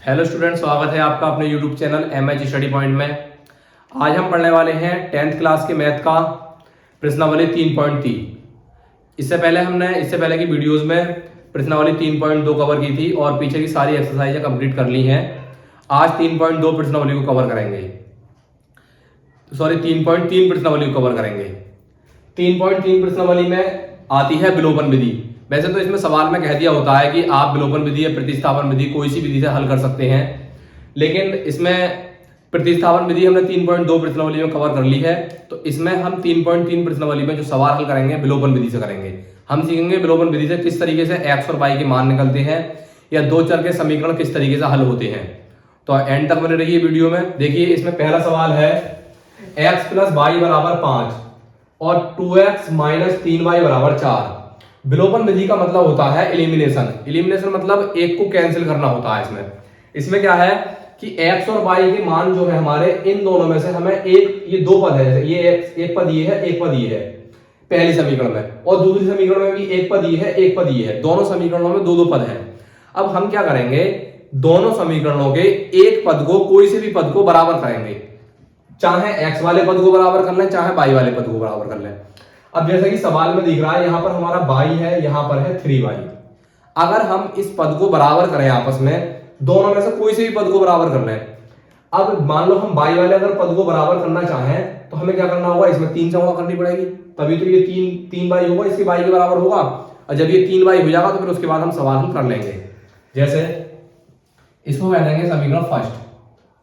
Hello student, स्वागत है आपका अपने YouTube channel MH study point में। आज हम पढ़ने वाले हैं 10th क्लास के मैथ का प्रश्नावली 3.3। इससे पहले की वीडियोस में प्रश्नावली 3.2 कवर की थी और पीछे की सारी एक्सरसाइजें कंप्लीट कर ली हैं। आज 3.2 प्रश्नावली को कवर करेंगे, 3.3 प्रश्नावली को कवर करेंगे। 3.3 प्रश्नावली में आती है विलोपन विधि। वैसे तो इसमें सवाल में कह दिया होता है कि आप विलोपन विधि या प्रतिस्थापन विधि कोई सी विधि से हल कर सकते हैं, लेकिन इसमें प्रतिस्थापन विधि हमने 3.2 प्रश्नावली में कवर कर ली है। तो इसमें हम 3.3 प्रश्नावली में जो सवाल हल करेंगे विलोपन विधि से करेंगे। हम सीखेंगे विलोपन विधि से किस तरीके से x और y के मान निकलते हैं या दो चर के समीकरण किस तरीके से हल होते हैं। तो एंड तक बने रहिए वीडियो में। देखिए, इसमें पहला सवाल है x + y = 5 और 2x - 3y = 4। विलोपन विधि का मतलब होता है एलिमिनेशन मतलब एक को कैंसिल करना होता है। इसमें क्या है कि x और y के मान जो है हमारे, इन दोनों में से हमें एक, ये दो पद है, जैसे ये एक पद ये है, एक पद ये है पहली समीकरण में, और दूसरी समीकरण में भी एक पद ये है, एक पद ये है। दोनों समीकरणों में दो दो पद हैं। अब हम क्या करेंगे, दोनों समीकरणों के एक पद को, कोई से भी पद को बराबर करेंगे, चाहे x वाले पद को बराबर कर लें, चाहे y वाले पद को बराबर कर लें। अब जैसा कि सवाल में दिख रहा है, यहां पर हमारा y है, यहां पर है 3y। अगर हम इस पद को बराबर करें आपस में, दोनों में से कोई से भी पद को बराबर कर लें। अब मान लो हम y वाले अगर पद को बराबर करना चाहें तो हमें क्या करना होगा, इसमें 3 से गुणा करनी पड़ेगी, तभी तो ये 3y होगा, इसके y के बराबर होगा। और जब ये 3y हो जाएगा तो फिर उसके बाद हम सवाल हल कर लेंगे। जैसे इसको कह देंगे समीकरण फर्स्ट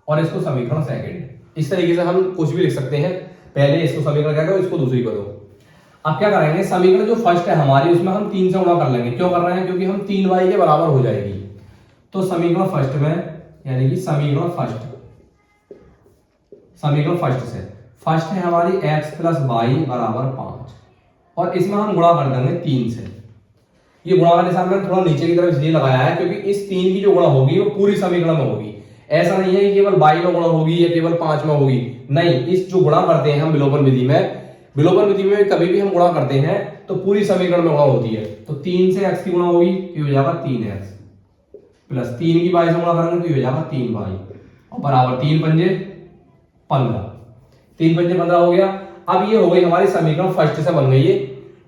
और इसको समीकरण सेकंड। इस तरीके से हम कुछ भी लिख सकते हैं। पहले इसको समीकरण क्या करो, इसको दूसरी को दो। अब क्या करेंगे, समीकरण जो फर्स्ट है हमारी, उसमें हम 3 से गुणा कर लेंगे। क्यों कर रहे हैं, क्योंकि हम 3y के बराबर हो जाएगी। तो समीकरण फर्स्ट में, यानी कि समीकरण फर्स्ट से फर्स्ट है हमारी x + y = 5 और इसमें हम गुणा कर देंगे 3 से। ये गुणा का निशान मैंने थोड़ा नीचे की तरफ इसलिए लगाया है क्योंकि इस 3 की जो गुणा होगी वो पूरी समीकरण में होगी। ऐसा नहीं है कि केवल y में गुणा होगी या केवल 5 में होगी, नहीं। इस जो गुणा करते हैं हम विलोपन विधि में कभी भी हम गुणा करते हैं तो पूरी समीकरण में गुणा होती है। तो 3 से x की गुणा होगी तो हो जाएगा 3x प्लस 3 की y से गुणा करेंगे तो हो जाएगा 3y और बराबर 3 पंजे 15। 3 पंजे 15 हो गया। अब ये हो गई हमारी समीकरण फर्स्ट से बन गई है,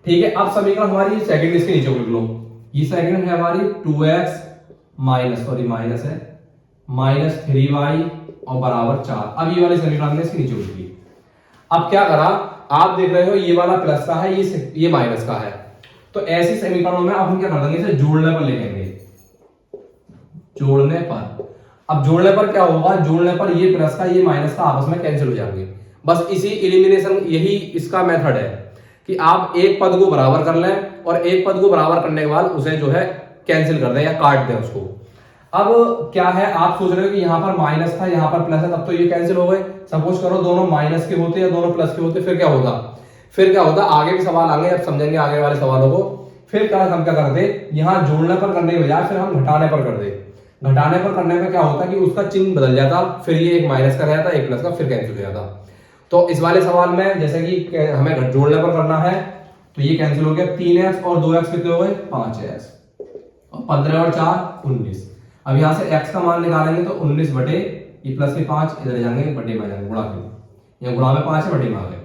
ठीक है। अब समीकरण हमारी सेकंड, इसके नीचे लिख लो। ये सेकंड है हमारी 2x माइनस है -3y और बराबर 4। अब ये वाली समीकरण हमने इसके नीचे लिख ली। अब क्या करा, आप देख रहे हो ये वाला प्लस का है, ये माइनस का है। तो ऐसी समीकरणों में अब हम क्या कर देंगे, इसे जोड़ने पर ले लेंगे। अब जोड़ने पर क्या होगा, जोड़ने पर ये प्लस का ये माइनस का आपस में कैंसिल हो जाएंगे। बस इसी एलिमिनेशन, यही इसका मेथड है कि आप एक पद को बराबर कर लें और एक पद को बराबर करने के बाद उसे जो है कैंसिल कर दें या काट दें उसको। अब क्या है, आप सोच रहे हो कि यहाँ पर माइनस था, यहाँ पर प्लस है, तब तो ये कैंसिल हो गए। सपोज करो दोनों माइनस के होते या दोनों प्लस के होते, फिर क्या होता, आगे के सवाल आएंगे, अब समझेंगे आगे वाले सवालों को। फिर हम क्या करते, यहाँ जोड़ने पर करने के बजाय फिर हम घटाने पर कर दे। घटाने पर करने में क्या होता कि उसका चिन्ह बदल जाता, फिर ये एक माइनस का रहता, एक प्लस का, फिर कैंसिल हो जाता। तो इस वाले सवाल में जैसे कि हमें जोड़ने पर करना है तो ये कैंसिल हो गया। 3x और 2x कितने हो गए, 5x और 15 और 4 19। अब यहां से x का मान निकालेंगे तो 19 बटे ये प्लस के 5 इधर जाएंगे, बटे में जाएंगे, गुणा के, यहाँ गुणा में 5 है, बटे में आ गए।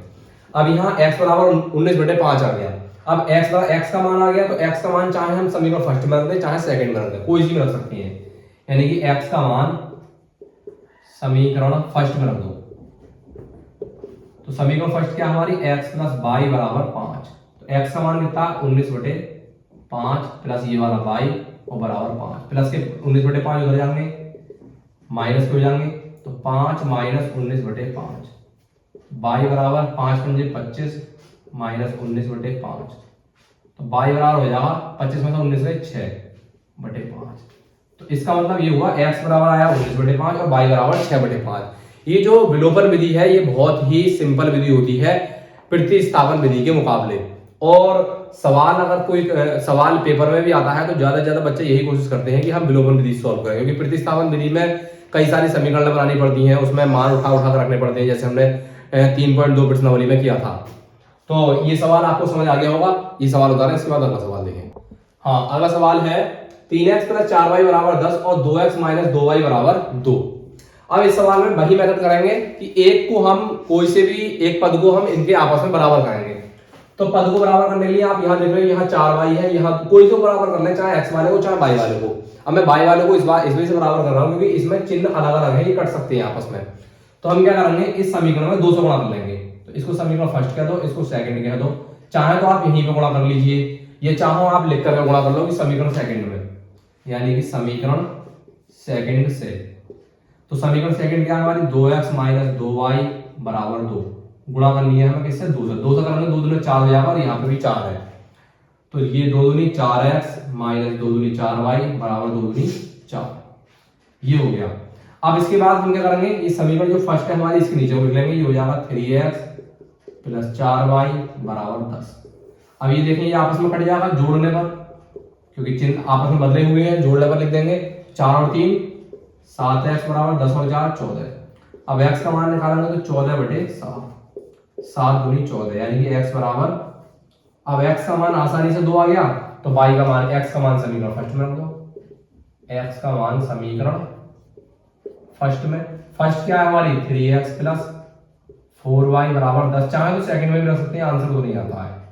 अब यहाँ x बराबर 19 बटे 5 आ गया। अब x का मान आ गया तो x का मान चाहे हम समीकरण फर्स्ट में रख दें चाहे सेकंड में रख दें, कोई सी में रख सकते हैं। यानी कि x का मान समीकरण फर्स्ट में रख दो। तो समीकरण फर्स्ट क्या हमारी, x + y = 5। तो x का मान कितना, 19 बटे 5 प्लस ये वाला y और बराबर 5। प्लस के 19 बटे 5 उधर जाएंगे, माइनस के हो जाएंगे, तो 5 - 19 बटे 5, y बराबर 5 पंजे 25 - 19 बटे 5। तो y बराबर हो जाएगा 25 में से 19 गए 6 बटे 5। तो इसका मतलब ये हुआ x बराबर आया 19 बटे 5 और y बराबर 6 बटे 5। ये जो विलोपन विधि है ये बहुत ही सिंपल विधि होती है प्रतिस्थापन विधि के मुकाबले। और सवाल अगर कोई सवाल पेपर में भी आता है तो ज्यादा से ज्यादा बच्चे यही कोशिश करते हैं कि हम विलोपन विधि सॉल्व करें, क्योंकि प्रतिस्थापन विधि में कई सारी समीकरण बनानी पड़ती हैं, उसमें मान उठा कर रखने पड़ते हैं, जैसे हमने 3.2 प्रश्नावली में किया था। तो ये सवाल आपको समझ आ गया होगा। ये सवाल उतारें, इसके बाद अगला सवाल देखें। हाँ, अगला सवाल है 3x प्लस 4y बराबर 10 और 2x माइनस 2y बराबर 2। अब इस सवाल में वही मेथड करेंगे कि एक को हम कोई से भी एक पद को हम इनके आपस में बराबर करेंगे। तो पद को बराबर करने के लिए आप यहाँ देख रहे हो, यहाँ 4y है, यहाँ कोई तो बराबर कर ले, चाहे x वाले को चाहे y वाले को। अब मैं y वाले को इस वजह से बराबर कर रहा हूँ क्योंकि इसमें चिन्ह अलग अलग है, ये कट सकते हैं आपस में। तो हम क्या करेंगे, इस समीकरण में 2 से गुणा कर लेंगे। तो इसको समीकरण फर्स्ट कह दो, इसको सेकंड कह दो। चाहे तो आप यहीं पे गुणा कर लीजिए, ये चाहो आप लिख कर गुणा कर लो कि समीकरण सेकंड में, यानी कि समीकरण सेकंड से। तो समीकरण सेकंड क्या है हमारी, 2x माइनस 2y बराबर 2। गुणा करनी है हमें किससे, 2 से। 2 से करेंगे 2 दूनी 4 हो जाएगा और यहाँ पे भी 4 है, तो ये 2 दूनी 4x माइनस 2 दूनी 4y बराबर 2 दूनी 4, ये हो गया। अब इसके बाद हम क्या करेंगे, इस समीकरण जो फर्स्ट है हमारी, इसके नीचे लिख लेंगे, ये हो जाएगा 3x प्लस 4y बराबर 10। अब ये देखें, ये आपस में कट जाएगा जोड़ने पर, क्योंकि चिन्ह आपस में बदले हुए हैं, जोड़ने पर लिख देंगे 4 और 3 7x बराबर 10 और 4 14। अब x का मान निकालेंगे तो 14/7, 7 दूनी 14, यानी कि x बराबर, अब x का मान आसानी से 2 आ गया, तो y का मान, x का मान समीकरण फर्स्ट में रख दो, x का मान समीकरण फर्स्ट में। फर्स्ट क्या है हमारी, 3x प्लस 4y बराबर 10। चाहे तो सेकंड में भी रख सकते हैं, आंसर तो नहीं आता है।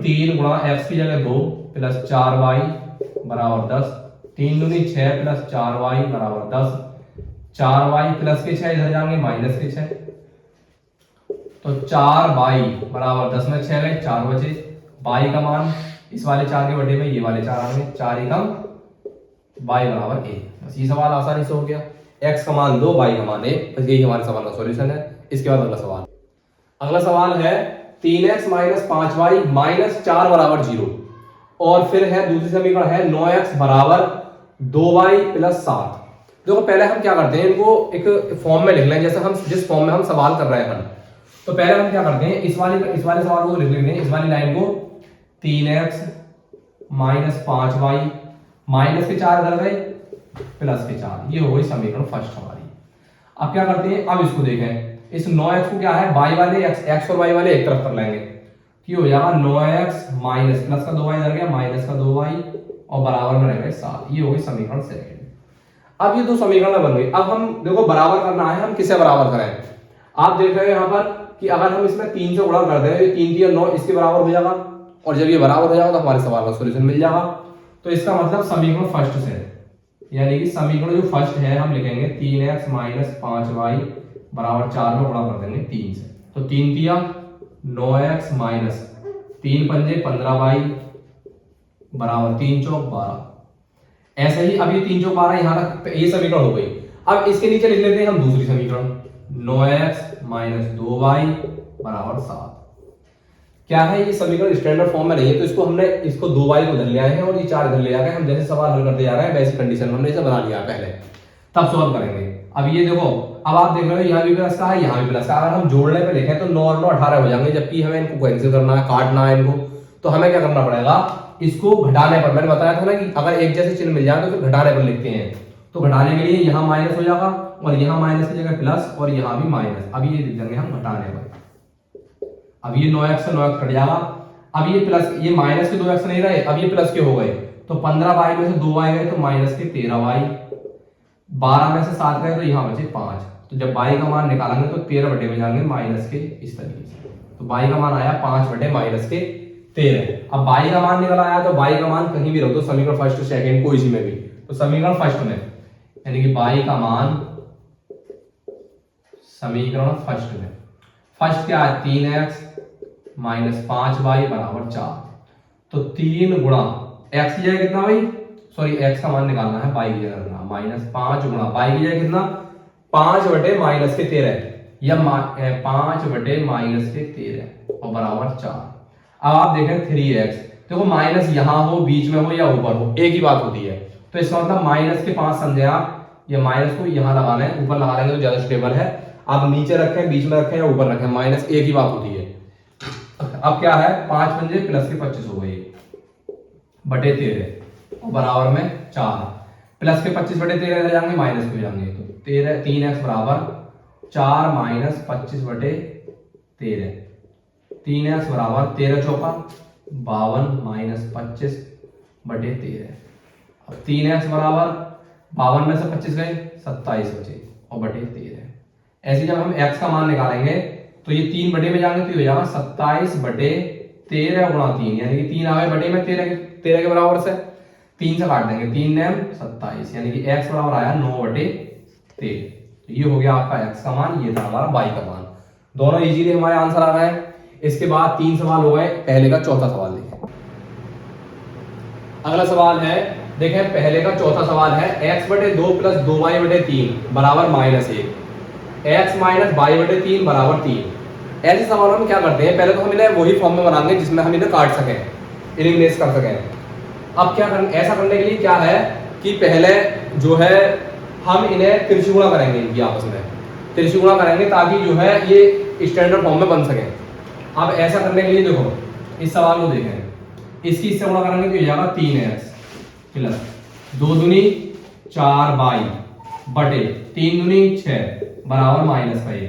3 गुणा x की जगह 2 प्लस 4y बराबर 10, 3 दूनी 6 प्लस 4y बराबर 10, 4y प्लस के 6 इधर जाएंगे माइनस के 6, तो 4y बराबर 10 में 6 गए 4 बचे। y का मान इस वाले 4 के बटे में ये वाले 4 आएंगे, 4 एकम y बराबर 1। बस ये सवाल आसानी से हो गया, x का मान 2 y का मान 1। बस यही हमारे सवाल का सॉल्यूशन है। इसके बाद अगला सवाल है 3x माइनस 5y माइनस 4 बराबर 0, और फिर है दूसरी समीकरण है 9x बराबर 2y प्लस 7। देखो पहले हम क्या करते हैं, इनको एक फॉर्म में लिख लें, जैसे हम जिस फॉर्म में हम सवाल कर रहे हैं। तो पहले हम क्या करते हैं, इस वाले सवाल को लिख लेते हैं, इस वाली लाइन को 3x माइनस 5y माइनस के 4 इधर गए प्लस के 4, ये हो गई समीकरण फर्स्ट हमारी। अब क्या करते हैं, अब इसको देखें, इस 9x को क्या है, y वाले x और y वाले एक तरफ कर लेंगे, कि हो जाएगा 9x माइनस प्लस का 2y इधर गया माइनस का 2y और बराबर में रह गए 7, ये हो गई समीकरण सेकंड। अब ये 2 समीकरण बन गई। अब हम देखो बराबर करना है, हम किसे बराबर करें। आप देख रहे हो यहाँ पर कि अगर हम इसमें 3 से गुणा कर दें, 3 3 9 इसके बराबर हो जाएगा, और जब ये बराबर हो जाएगा तो हमारे सवाल का सॉल्यूशन मिल जाएगा। तो इसका मतलब समीकरण फर्स्ट से, यानी कि समीकरण जो फर्स्ट है हम लिखेंगे 3x माइनस 5y बराबर 4 में गुणा कर देंगे 3 से, तो 3 तिया 9x माइनस 3 पंजे 15y बराबर 3 चौक 12। ऐसे ही अब ये 3 चौक 12 यहाँ तक ये समीकरण हो गई। अब इसके नीचे लिख लेते हैं हम दूसरी समीकरण 9x माइनस 2y बराबर 7। क्या है, ये समीकरण स्टैंडर्ड फॉर्म में नहीं है, तो इसको हमने इसको 2y को इधर ले आए हैं और ये 4 इधर ले आ गए। हम जैसे सवाल हल करते जा रहे हैं वैसी कंडीशन में हमने इसे बना लिया पहले, तब सॉल्व करेंगे। अब ये देखो, अब आप देख रहे हो यहाँ भी प्लस का है, यहाँ भी प्लस का। अगर हम जोड़ने पे लिखें तो 9 और 9 18 हो जाएंगे, जबकि हमें इनको कैंसिल करना है, काटना है इनको। तो हमें क्या करना पड़ेगा, इसको घटाने पर, मैंने बताया था ना कि अगर एक जैसे चिन्ह मिल जाए तो फिर घटाने पर लिखते हैं। तो घटाने के लिए यहाँ माइनस हो जाएगा और यहाँ माइनस की जगह प्लस और यहाँ भी माइनस। अब ये लिख देंगे हम घटाने पर। अब ये 9x से 9x कट जाएगा। अब ये प्लस, ये माइनस के 2x नहीं रहे, अब ये प्लस के हो गए, तो 15y में से 2y गए तो माइनस के 13y, 12 में से 7 गए तो यहाँ बचे 5। तो जब y का मान निकालेंगे तो 13 बटे में जाएंगे माइनस के, इस तरीके से। तो y का मान आया 5 बटे माइनस के 13। अब y का मान निकल आया, तो y का मान कहीं भी रख दो, समीकरण फर्स्ट सेकंड कोई सी में भी, तो समीकरण फर्स्ट में, यानी कि y का मान समीकरण फर्स्ट में, फर्स्ट क्या है 3x माइनस 5y बराबर 4। तो 3 गुणा x की जगह कितना भाई, सॉरी x का मान निकालना है, y की जगह रखना माइनस 5 गुणा y की जगह कितना 5 बटे माइनस के 13, या 5 बटे माइनस के 13 और बराबर 4। अब आप देखें 3x, देखो माइनस यहाँ हो, बीच में हो या ऊपर हो, एक ही बात होती है। तो इसका मतलब माइनस के 5 समझे आप, या माइनस को यहाँ लगाना है, ऊपर लगा लेंगे तो ज्यादा स्टेबल है। आप नीचे रखें, बीच में रखें या ऊपर रखें, माइनस एक ही बात होती है। अब क्या है 5 पंजे प्लस के 25 हो गए बटे 13 और बराबर में 4, प्लस के 25 बटे 13 इधर जाएंगे माइनस को जाएंगे, तो 13 3x बराबर 4 माइनस 25 बटे 13, 3x बराबर 13 चौका 52 माइनस 25 बटे 13। अब 3x बराबर 52 में से 25 गए 27 बचे और बटे 13। ऐसे जब हम x का मान निकालेंगे तो ये 3 बटे में जाएंगे तो ये हो जाएगा 27 बटे 13 गुणा 3, यानी कि 3 आ गए बटे में 13 के बराबर से 3 से काट देंगे, 3 ने 27, यानी कि x बराबर आया 9 बटे 13। तो ये हो गया आपका x का मान, ये था हमारा y का मान। दोनों इजीली हमारे आंसर आ गए। इसके बाद 3 सवाल हो गए, पहले का चौथा सवाल देखें। अगला सवाल है, देखें पहले का चौथा सवाल है, x बटे 2 प्लस 2y बटे 3 बराबर -1, x माइनस y बटे 3 बराबर 3। ऐसे सवालों में क्या करते हैं, पहले तो हम इन्हें वही फॉर्म में बनाएंगे जिसमें हम इन्हें काट सकें, एलिमिनेट कर सकें। अब क्या करना, ऐसा करने के लिए क्या है कि पहले जो है हम इन्हें त्रिशु गुणा करेंगे, इनकी आपस में त्रिशु गुणा करेंगे ताकि जो है ये स्टैंडर्ड फॉर्म में बन सके। अब ऐसा करने के लिए देखो इस सवाल को देखें, इसकी इससे गुणा करेंगे तो ये जाएगा 3x प्लस 2 दूनी 4y बटे 3 दूनी 6 बराबर -1।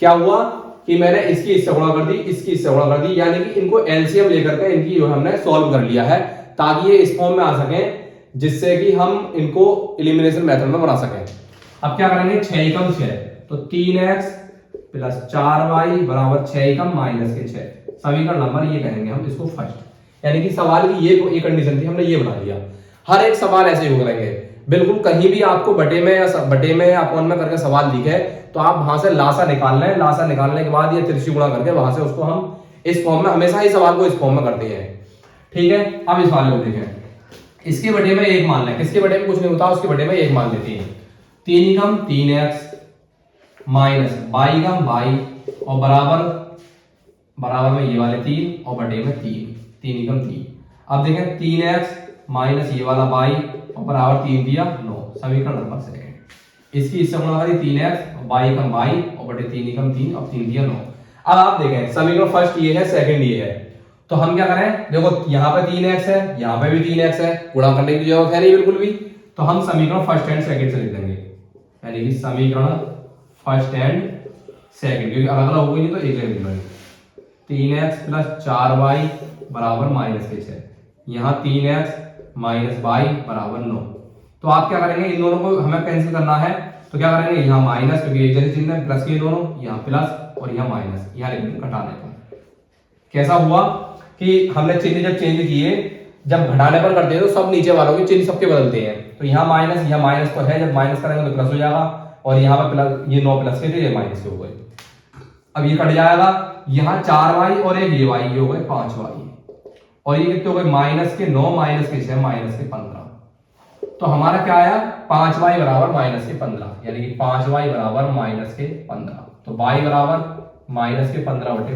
क्या हुआ कि मैंने इसकी इससे गुणा कर दी, इसकी इससे गुणा कर दी, यानी कि इनको एलसीएम लेकर के इनकी जो हमने सॉल्व कर लिया है ताकि ये इस फॉर्म में आ सके जिससे कि हम इनको एलिमिनेशन मेथड में बना सकें। अब क्या करेंगे, 6 एकम 6 तो 3x प्लस 4y बराबर 6 एकम -6, समीकरण नंबर ये कहेंगे हम इसको फर्स्ट। यानी कि सवाल की ये कंडीशन थी, हमने ये बना दिया। हर एक सवाल ऐसे ही हो करेंगे, बिल्कुल कहीं भी आपको बटे में या अपॉन में करके सवाल दिखे तो आप वहां से लासा निकाल लें, लासा निकालने के बाद ये त्रिशु गुणा करके वहां से उसको हम इस फॉर्म में, हमेशा ही सवाल को इस फॉर्म में करते हैं। ठीक है, अब इस वाले को देखें, इसके बटे में 1 मान लें, किसके बटे में कुछ नहीं होता, उसके बटे में 1 मान लेते हैं। 3 एकम 3x माइनस y एकम y और बराबर में ये वाले 3 और बटे में 3 एकम 3। अब देखें 3x माइनस ये वाला y और बराबर 3 दिया 9, समीकरण नंबर सेकंड। इसकी इससे गुणा करी 3x y एकम y और बटे 3 एकम 3 और 3 दिया 9। अब आप देखें समीकरण फर्स्ट ये है, सेकंड ये है, तो हम क्या करें, देखो यहाँ पे 3x है, यहाँ पे भी 3x है, गुणा करने की जरूरत है नहीं बिल्कुल भी, तो हम समीकरण फर्स्ट एंड सेकंड से लिख देंगे, यानी कि समीकरण फर्स्ट एंड सेकंड, क्योंकि अलग अलग हो गई तो एक लिख देंगे। 3x प्लस 4y बराबर -6, यहाँ 3x माइनस y बराबर 9। तो आप क्या करेंगे, इन दोनों को हमें कैंसिल करना है, तो क्या करेंगे, यहाँ माइनस क्योंकि एक जैसे चिन्ह है, प्लस के दोनों, यहाँ प्लस और यहाँ माइनस, यहाँ लिख देंगे घटाने पर। कैसा हुआ कि हमने चिन्ह जब चेंज किए, जब घटाने पर करते हैं तो सब नीचे वालों के चिन्ह सबके बदलते हैं, तो यहाँ माइनस तो है, जब माइनस करेंगे तो प्लस हो जाएगा, और यहाँ पे प्लस, ये 9 प्लस के थे, ये माइनस के हो गए। अब ये कट जाएगा, यहाँ 4y और एक ये y, ये हो गए 5y, और ये कितने हो गए, माइनस के 9 माइनस के 6 माइनस के 15। तो हमारा क्या आया, 5y बराबर माइनस के 15, यानी कि 5y बराबर माइनस के 15। तो y बराबर माइनस के 15 बटे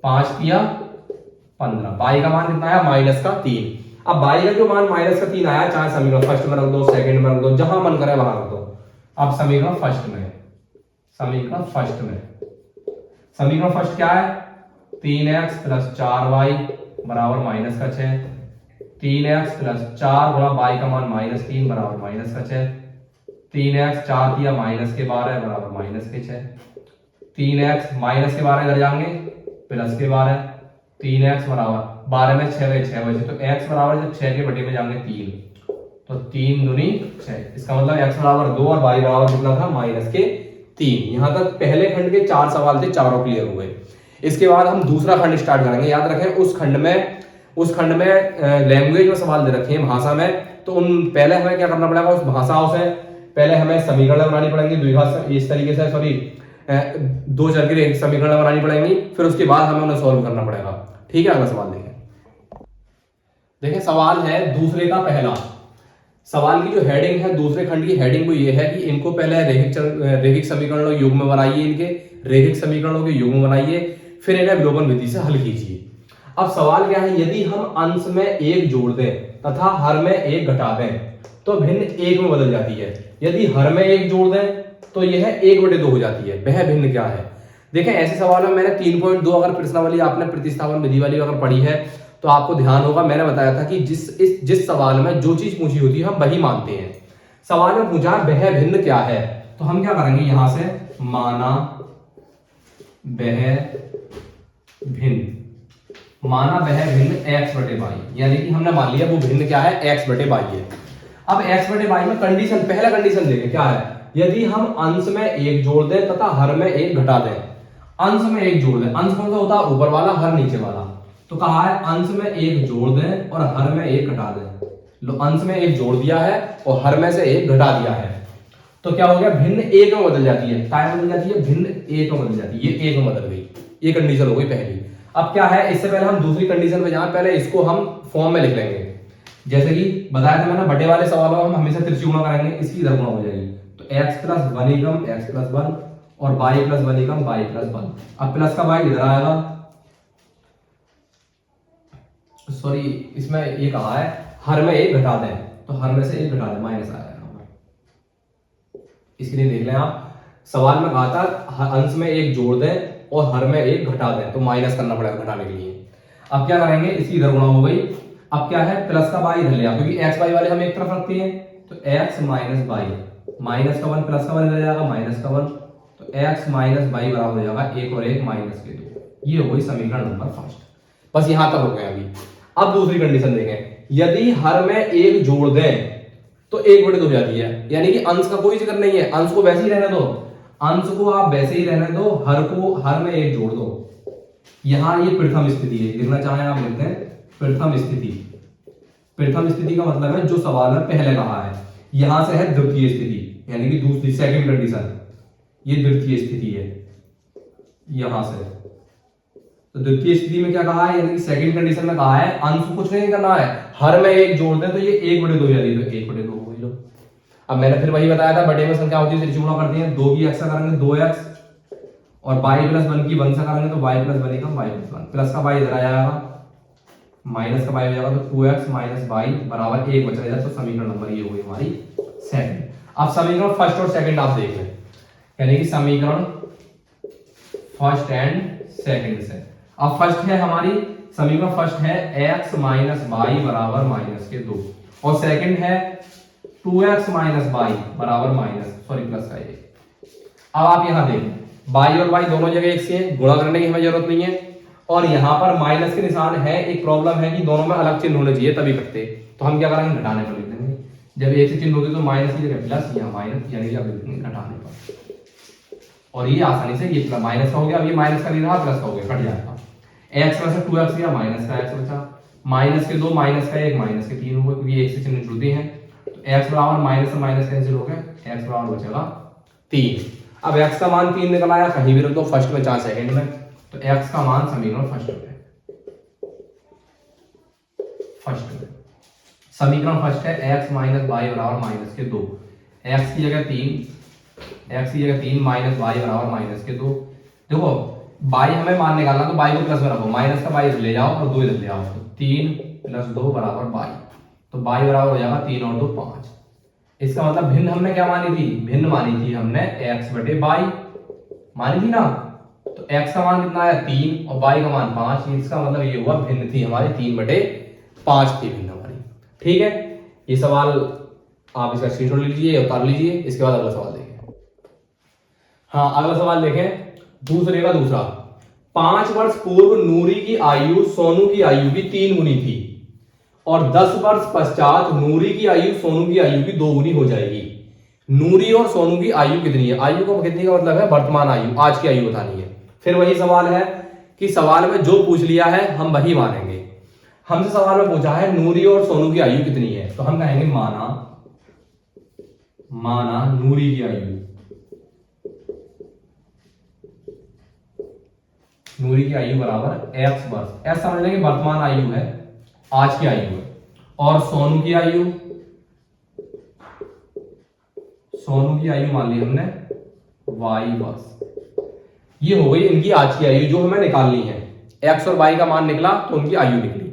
5 किया 15, y का मान कितना आया, माइनस का 3। अब y का जो मान माइनस का 3 आया, चाहे समीकरण फर्स्ट में रख दो, सेकंड में रख दो, जहां मन करे वहां रख दो। अब समीकरण फर्स्ट क्या है, 3x प्लस 4y बराबर माइनस का 6, 3x प्लस 4 गुणा y का मान -3 बराबर माइनस का 6, 3x 4 दिया माइनस के 12 बराबर माइनस के 6, 3x माइनस के 12 इधर जाएंगे प्लस के 12, 3x बराबर 12 में 6 बचे, तो x बराबर जब 6 के बटे में जाएंगे 3, तो 3 दूनी 6, इसका मतलब x बराबर 2 और y बराबर कितना था, माइनस के 3। यहां तक पहले खंड के 4 सवाल थे, चारों क्लियर हो गए। इसके बाद हम दूसरा खंड स्टार्ट करेंगे। याद रखें उस खंड में लैंग्वेज में सवाल दे रखे हैं, भाषा में, तो पहले हमें क्या करना पड़ेगा, उस भाषाओं से पहले हमें समीकरण बनानी पड़ेंगे, द्विघात इस तरीके से, सॉरी 2 चर की समीकरण बनानी पड़ेंगी, फिर उसके बाद हमें उन्हें सॉल्व करना पड़ेगा। ठीक है, अगला सवाल देखें सवाल है दूसरे का पहला। सवाल की जो हेडिंग है दूसरे खंड की हेडिंग को ये है कि इनको पहले रैखिक समीकरणों के युग्म बनाइए, इनके रैखिक समीकरणों के युग्म बनाइए, फिर इन्हें विलोपन विधि से हल कीजिए। अब सवाल क्या है, यदि हम अंश में 1 जोड़ दें तथा हर में 1 घटा दें तो भिन्न 1 में बदल जाती है। यदि हर में 1 जोड़ दें तो यह 1/2 हो जाती है। वह भिन्न क्या है, देखें ऐसे सवाल में मैंने 3.2 अगर प्रश्नावली आपने प्रतिस्थापन विधि वाली अगर पढ़ी है तो आपको ध्यान होगा, मैंने बताया था कि जिस सवाल में जो चीज पूछी होती है हम वही मानते हैं। सवाल में पूछा वह भिन्न क्या है, तो हम क्या करेंगे, यहां से माना वह भिन्न x/y, यानी कि हमने मान लिया वो भिन्न क्या है, x/y है। अब x बटे y में कंडीशन, पहला कंडीशन देखें क्या है, यदि हम अंश में एक जोड़ दें तथा हर में एक घटा दें। अंश में एक जोड़ दें, अंश कौन सा होता है, ऊपर वाला, हर नीचे वाला। तो कहा है अंश में एक जोड़ दें और हर में एक घटा दें। लो, अंश में एक जोड़ दिया है और हर में से एक घटा दिया है, तो क्या हो गया, भिन्न एक में बदल जाती है। काय बदल जाती है, भिन्न एक में बदल जाती है, ये एक में बदल गई। ये कंडीशन हो गई पहली। अब क्या है, इससे पहले हम दूसरी कंडीशन पे जाएं, पहले इसको हम फॉर्म में लिख लेंगे। जैसे कि बताया था मैंने, बटे वाले सवालों में हम हमेशा त्रिज्यी गुणा करेंगे, इसकी इधर गुणा हो जाएगी। तो x प्लस 1 एकम x प्लस 1 और y प्लस 1 एकम y प्लस 1। अब प्लस का y इधर आएगा, सॉरी इसमें ये कहा है हर में एक घटा दें, तो हर में से एक घटा दें, माइनस आएगा। इसके लिए देख लें आप, सवाल में कहा था अंश में एक जोड़ दें और हर में एक घटा दें, तो माइनस करना पड़ेगा घटाने के लिए। अब क्या करेंगे, इसकी इधर गुणा हो गई। अब क्या है, प्लस का y इधर ले आओ, क्योंकि x y वाले हम एक तरफ रखते हैं। तो x माइनस y, माइनस का 1 प्लस का 1 इधर जाएगा, माइनस का 1। तो x माइनस y बराबर हो जाएगा 1 और 1 माइनस के 2। ये हो गई समीकरण नंबर फर्स्ट। बस यहां तक हो गया अभी। अब दूसरी कंडीशन देखें, यदि हर में एक जोड़ दें तो 1 बटे 2 हो जाती है, यानी कि अंश का कोई जिक्र नहीं है, अंश को वैसे ही रहने दो, अंश को आप वैसे ही रहने दो, हर में एक जोड़ दो। यहां ये प्रथम स्थिति है, लिखना चाहें आप लिखते हैं प्रथम स्थिति। प्रथम स्थिति का मतलब है जो सवाल में पहले कहा है, यहां से है द्वितीय स्थिति, यानी कि दूसरी सेकंड कंडीशन, ये द्वितीय स्थिति है यहां से। तो द्वितीय स्थिति में क्या कहा है, यानी कि सेकंड कंडीशन में कहा है अंश कुछ नहीं करना है, हर में एक जोड़ दें तो ये 1 बटे 2 हो जाती है, तो 1 बटे 2 हो गई। लो, अब मैंने फिर वही बताया था, बटे में संख्या होती है त्रिज्यी गुणा करते हैं, 2 की x से करेंगे 2x और y प्लस 1 की 1 से करेंगे तो y प्लस 1 का y प्लस 1, प्लस का y इधर आ जाएगा, माइनस का y हो जाएगा, तो 2x माइनस y बराबर 1 बच जाएगा। तो समीकरण नंबर ये हो गई हमारी सेकंड। अब समीकरण फर्स्ट और सेकंड आप देख लें, यानी कि समीकरण फर्स्ट एंड सेकंड से। अब फर्स्ट है हमारी, समीकरण फर्स्ट है x माइनस वाई बराबर माइनस के 2 और सेकंड है 2x माइनस वाई बराबर माइनस प्लस का 1। अब आप यहां देखें y और y दोनों जगह एक से है, गुणा करने की हमें जरूरत नहीं है, और यहां पर माइनस के निशान है। एक प्रॉब्लम है कि दोनों में अलग चिन्ह होने चाहिए तभी कटते, तो हम क्या करेंगे, घटाने पर लिख देंगे। जब एक से चिन्ह होती तो माइनस की जगह प्लस या माइनस, यानी कि आप लिख देंगे घटाने पर, और ये आसानी से ये माइनस का हो गया, अब ये माइनस का नहीं रहा, प्लस का हो गया, कट जाएगा। x में से 2x गया, माइनस का x बचा, माइनस के 2 माइनस का 1 माइनस के 3 हो गए, क्योंकि एक से चिन्ह जुड़ते हैं। तो x बराबर माइनस से माइनस कैंसिल हो गया, x बराबर बचेगा 3। अब x का मान 3 निकल आया, कहीं भी रख दो, फर्स्ट में चाहे सेकंड में, तो x का मान समीकरण फर्स्ट में समीकरण फर्स्ट है x माइनस वाई बराबर माइनस के 2, x की जगह 3 माइनस वाई बराबर माइनस के 2। देखो y हमें मान निकालना, तो y को प्लस में रखो, माइनस का y इधर ले जाओ और 2 इधर ले आओ, तो 3 प्लस 2 बराबर y, तो y बराबर हो जाएगा 3 और 2 5। इसका मतलब भिन्न हमने क्या मानी थी, भिन्न मानी थी हमने x बटे y मानी थी ना, तो x का मान कितना है 3 और y का मान 5, इसका मतलब ये हुआ भिन्न थी हमारी 3 बटे 5 थी भिन्न हमारी। ठीक है, ये सवाल आप इसका स्क्रीनशॉट ले लीजिए, उतार लीजिए। इसके बाद अगला सवाल देखें। हाँ, अगला सवाल देखें, दूसरे का दूसरा। 5 वर्ष पूर्व नूरी की आयु सोनू की आयु की 3 गुनी थी और 10 वर्ष पश्चात नूरी की आयु सोनू की आयु की 2 गुनी हो जाएगी। नूरी और सोनू की आयु कितनी है? आयु को कितनी का मतलब है वर्तमान आयु, आज की आयु बतानी है। फिर वही सवाल है कि सवाल में जो पूछ लिया है हम वही मानेंगे। हमसे सवाल में पूछा है नूरी और सोनू की आयु कितनी है, तो हम कहेंगे माना नूरी की आयु, नूरी की आयु बराबर x वर्ष, ऐसा समझ लेंगे वर्तमान आयु है, आज की आयु है, और सोनू की आयु मान ली हमने y वर्ष। ये हो गई इनकी आज की आयु जो हमें निकालनी है। x और y का मान निकला तो उनकी आयु निकली।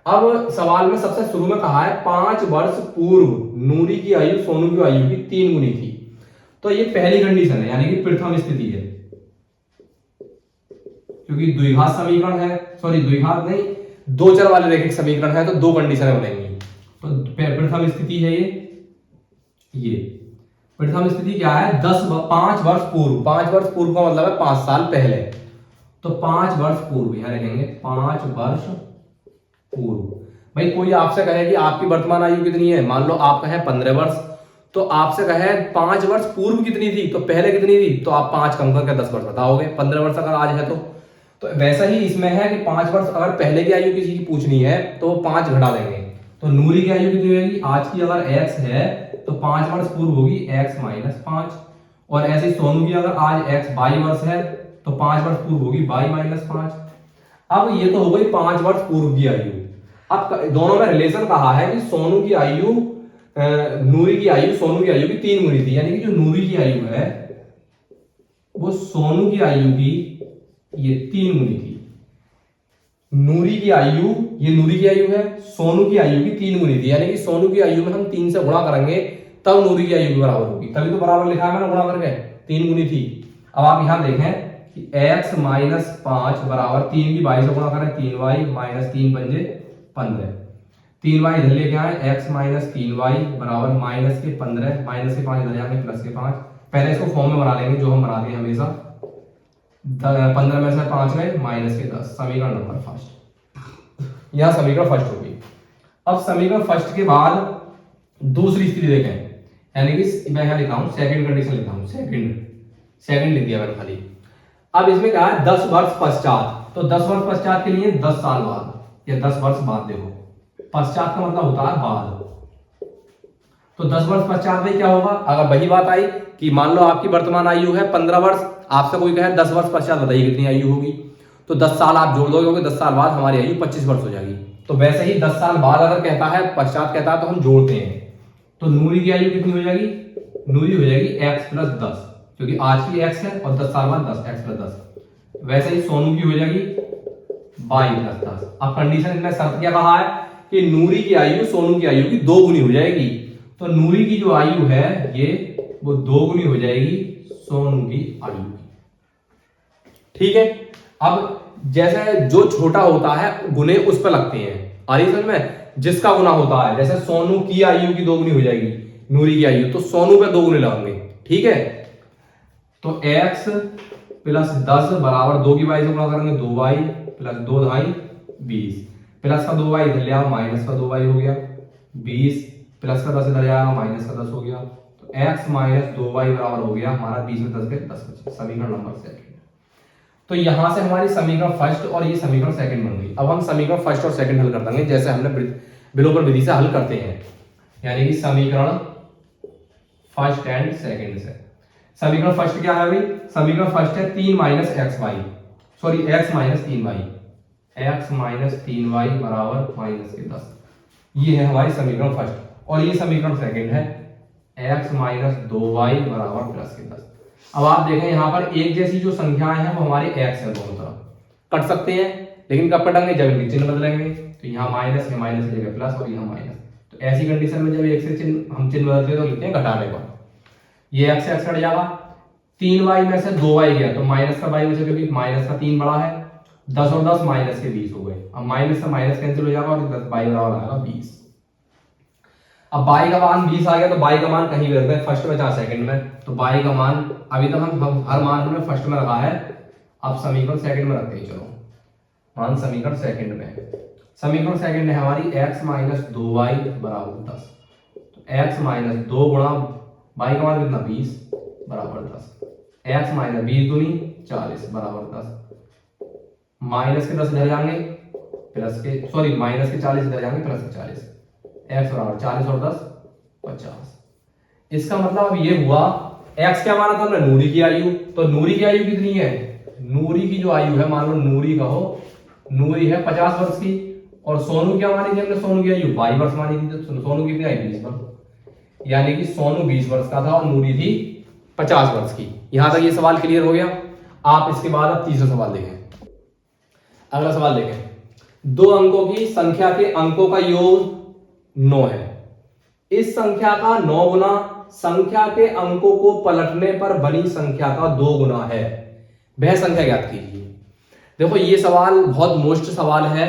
अब सवाल में सबसे शुरू में कहा है 5 वर्ष पूर्व नूरी की आयु सोनू की आयु की 3 गुनी थी, तो ये पहली कंडीशन है, यानी कि प्रथम स्थिति है, क्योंकि द्विघात समीकरण है, सॉरी द्विघात नहीं, दो चर वाले रैखिक समीकरण है, तो दो कंडीशनें बनेंगी। तो प्रथम स्थिति है ये प्रथम स्थिति क्या है? 5 वर्ष पूर्व, 5 वर्ष पूर्व का मतलब है 5 साल पहले, तो 5 वर्ष पूर्व यहां लिखेंगे 5 वर्ष पूर्व, भाई कोई आपसे कहे कि आपकी वर्तमान आयु कितनी है, मान लो आपका है 15 वर्ष, तो आपसे कहे 5 वर्ष पूर्व कितनी थी, तो पहले कितनी थी, तो आप 5 कम करके 10 वर्ष बताओगे। 15 वर्ष अगर आज है तो वैसा ही इसमें है कि 5 वर्ष अगर पहले की आयु किसी की पूछनी है तो 5 घटा देंगे, तो नूरी की आयु कितनी होगी, आज की अगर x है तो 5 वर्ष पूर्व होगी x माइनस 5, और ऐसे सोनू की अगर आज x 22 वर्ष है तो 5 वर्ष पूर्व होगी y माइनस 5। अब ये तो हो गई 5 वर्ष पूर्व की आयु। अब दोनों में रिलेशन कहा है कि सोनू की आयु नूरी की आयु सोनू की आयु की 3 गुनी थी, यानी कि जो नूरी की आयु है वो सोनू की आयु की ये 3 गुनी थी। नूरी की आयु, ये नूरी की आयु है, सोनू की आयु की 3 गुनी थी, यानी कि सोनू की आयु में हम 3 से गुणा करेंगे तब नूरी की आयु के बराबर होगी, तभी तो बराबर लिखा है मैंने गुणा करके, 3 गुनी थी। अब आप यहां देखें कि x माइनस 5 बराबर 3 की 22 से गुणा करें, 3y माइनस 3 पंजे 15, 3y इधर लेके आए, x माइनस 3y बराबर माइनस के 15, माइनस के 5 इधर जाएंगे प्लस के 5। पहले इसको फॉर्म में बना लेंगे जो हम बनाते हैं हमेशा, 15 में से 5 गए माइनस के 10, समीकरण नंबर फर्स्ट। यह समीकरण फर्स्ट होगी। अब समीकरण फर्स्ट के बाद दूसरी स्थिति देखें, यानी कि मैं यहां लिखा हूं सेकंड कंडीशन लिखा हूं, सेकंड लिख दिया मैंने खाली। अब इसमें क्या है 10 वर्ष पश्चात, तो 10 वर्ष पश्चात के लिए 10 साल बाद या 10 वर्ष बाद, देखो पश्चात का मतलब होता है बाद, तो 10 वर्ष पश्चात में क्या होगा, अगर वही बात आई कि मान लो आपकी वर्तमान आयु है 15 वर्ष, आपसे कोई कहे 10 वर्ष पश्चात बताइए कितनी आयु होगी, तो 10 साल आप जोड़ दोगे, 10 साल बाद हमारी आयु 25 वर्ष हो जाएगी। तो वैसे ही 10 साल बाद अगर कहता है पश्चात कहता है तो हम जोड़ते हैं, तो नूरी की आयु कितनी हो जाएगी, नूरी हो जाएगी x प्लस 10, क्योंकि आज की x है और 10 साल बाद 10 x प्लस 10। वैसे ही सोनू की हो जाएगी y प्लस 10। अब कंडीशन में शर्त क्या कहा है कि नूरी की आयु सोनू की आयु की 2 गुनी हो जाएगी, तो नूरी की जो आयु है ये वो 2 गुनी हो जाएगी सोनू की आयु की। ठीक है, अब जैसे जो छोटा होता है गुने उस पर लगते हैं, आ रही समझ में, जिसका गुना होता है, जैसे सोनू की आयु की 2 गुनी हो जाएगी नूरी की आयु, तो सोनू पे 2 गुने लगाएंगे। ठीक है, तो x प्लस 10 बराबर 2 की 22 से गुणा करेंगे, 2y प्लस 2 ढाई 20, प्लस का 2y इधर ले आओ, माइनस का 2y हो गया 20, प्लस का 10 इधर ले आओ, माइनस का 10 हो गया, तो x माइनस 2y बराबर हो गया हमारा 20 में 10 के 10 बचे, समीकरण नंबर सेकंड। तो यहां से हमारी समीकरण फर्स्ट और ये समीकरण सेकंड बन गई। अब हम समीकरण फर्स्ट और सेकंड हल कर देंगे जैसे हमने विलोपन विधि से हल करते हैं, यानी कि समीकरण फर्स्ट एंड सेकंड से। समीकरण फर्स्ट क्या है भाई, समीकरण फर्स्ट है 3 minus X Y, sorry x minus 3y, x minus 3y बराबर माइनस के 10, ये है हमारी समीकरण फर्स्ट। और ये समीकरण सेकंड है x माइनस 2y बराबर प्लस के 10। अब आप देखें यहाँ पर एक जैसी जो संख्याएं हैं वो हमारे x है, दोनों तरफ कट सकते हैं, लेकिन कब कटेंगे जब इनके चिन्ह बदलेंगे, तो यहाँ माइनस है, माइनस की जगह प्लस और यहाँ माइनस। तो ऐसी कंडीशन में जब एक से चिन्ह हम चिन्ह बदलते हैं तो लिखते हैं घटाने पर, ये x से x कट जाएगा, 3y में से 2y गया तो माइनस का y बचा, क्योंकि माइनस का 3 बड़ा है, 10 और 10 माइनस के 20 हो गए। अब माइनस से माइनस कैंसिल हो जाएगा और y बराबर आएगा 20। अब y का मान 20 आ गया, तो y का मान कहीं भी रखते हैं, फर्स्ट में चाहे सेकंड में, तो y का मान अभी तक हम हर मान हमने फर्स्ट में रखा है, अब समीकरण सेकंड में रखते हैं। चलो मान समीकरण सेकंड में, समीकरण सेकंड है हमारी x माइनस 2y बराबर 10, तो x माइनस 2 गुणा y का मान कितना 20 बराबर 10, x माइनस 20 दूनी 40 बराबर 10, माइनस के 10 इधर जाएंगे प्लस के, सॉरी माइनस के 40 इधर जाएंगे प्लस के 40, x बराबर 40 और 10 50। इसका मतलब अब ये हुआ x क्या माना था हमने, नूरी की आयु, तो नूरी की आयु कितनी है, नूरी की जो आयु है मान लो नूरी कहो, नूरी है 50 वर्ष की, और सोनू क्या मानी थी हमने, सोनू की आयु 22 वर्ष मानी थी, तो सोनू कितनी आई 20 वर्ष, यानी कि सोनू 20 वर्ष का था और नूरी थी 50 वर्ष की। यहां तक ये सवाल क्लियर हो गया। आप इसके बाद अब तीसरा सवाल देखें, अगला सवाल देखें, 2 अंकों की संख्या के अंकों का योग 9 है, इस संख्या का 9 गुना संख्या के अंकों को पलटने पर बनी संख्या का 2 गुना है, वह संख्या ज्ञात कीजिए। देखो ये सवाल बहुत मोस्ट सवाल है,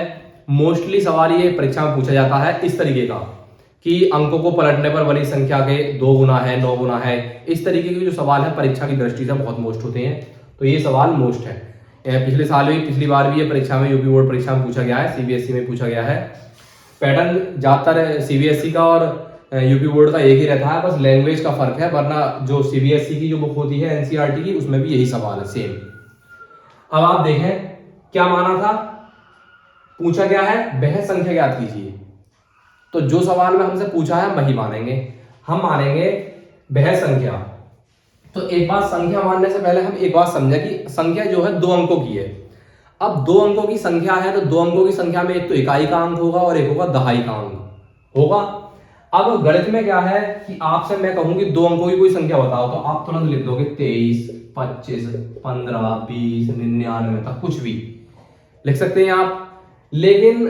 मोस्टली सवाल ये परीक्षा में पूछा जाता है इस तरीके का कि अंकों को पलटने पर बनी संख्या के 2 गुना है, 9 गुना है, इस तरीके के जो सवाल है परीक्षा की दृष्टि से बहुत मोस्ट होते हैं, तो ये सवाल मोस्ट है। पिछले साल भी, पिछली बार भी ये परीक्षा में यूपी बोर्ड परीक्षा में पूछा गया है, सीबीएसई में पूछा गया है, पैटर्न ज्यादातर सीबीएसई का और यूपी बोर्ड का एक ही रहता है, बस लैंग्वेज का फर्क है, वरना जो सीबीएसई की जो बुक होती है एनसीईआरटी की, उसमें भी यही सवाल है सेम। अब आप देखें क्या माना था, पूछा क्या है, वह संख्या ज्ञात कीजिए। तो जो सवाल में हमसे पूछा है वही मानेंगे, हम मानेंगे वह संख्या। तो एक बात, संख्या मानने से पहले हम एक बात समझे कि संख्या जो है 2 अंकों की है। अब 2 अंकों की संख्या है तो 2 अंकों की संख्या में एक तो इकाई का अंक होगा और एक होगा दहाई का अंक होगा। अब गणित में क्या है कि आपसे मैं कहूं कि 2 अंकों की कोई संख्या बताओ, तो आप तुरंत लिख दोगे 23, 25, 15, 20, 99 तक कुछ भी लिख सकते हैं आप। लेकिन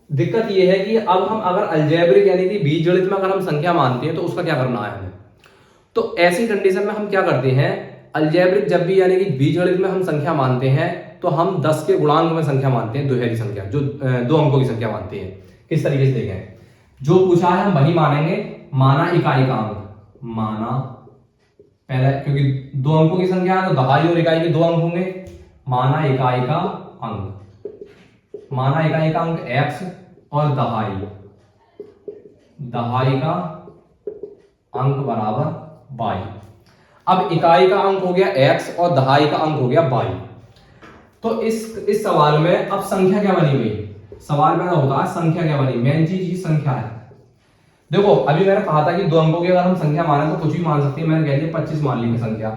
दिक्कत यह है कि अब हम अगर अलजेब्रिक यानी कि बीजगणित में अगर हम संख्या मानते हैं तो उसका क्या करना है हमें। तो ऐसी कंडीशन में हम क्या करते हैं, अलजेब्रिक जब भी यानी कि बीजगणित में हम संख्या मानते हैं तो हम 10 के गुणांक में संख्या मानते हैं, दोहरी संख्या जो 2 अंकों की संख्या मानते हैं। किस तरीके से देखें, जो पूछा है हम वही मानेंगे। माना इकाई का अंक, माना पहले क्योंकि 2 अंकों की संख्या है तो दहाई और इकाई के 2 अंक होंगे। माना इकाई का अंक, माना इकाई का अंक x और दहाई का अंक बराबर y। अब इकाई का अंक हो गया x और दहाई का अंक हो गया y। तो इस सवाल में अब संख्या क्या बनी हुई, सवाल में होता है संख्या क्या बनी, मेन चीज ये संख्या है। देखो अभी मैंने कहा था कि 2 अंकों की अगर हम संख्या माने तो कुछ भी मान सकते हैं, मैंने कह दिया 25 मान ली संख्या।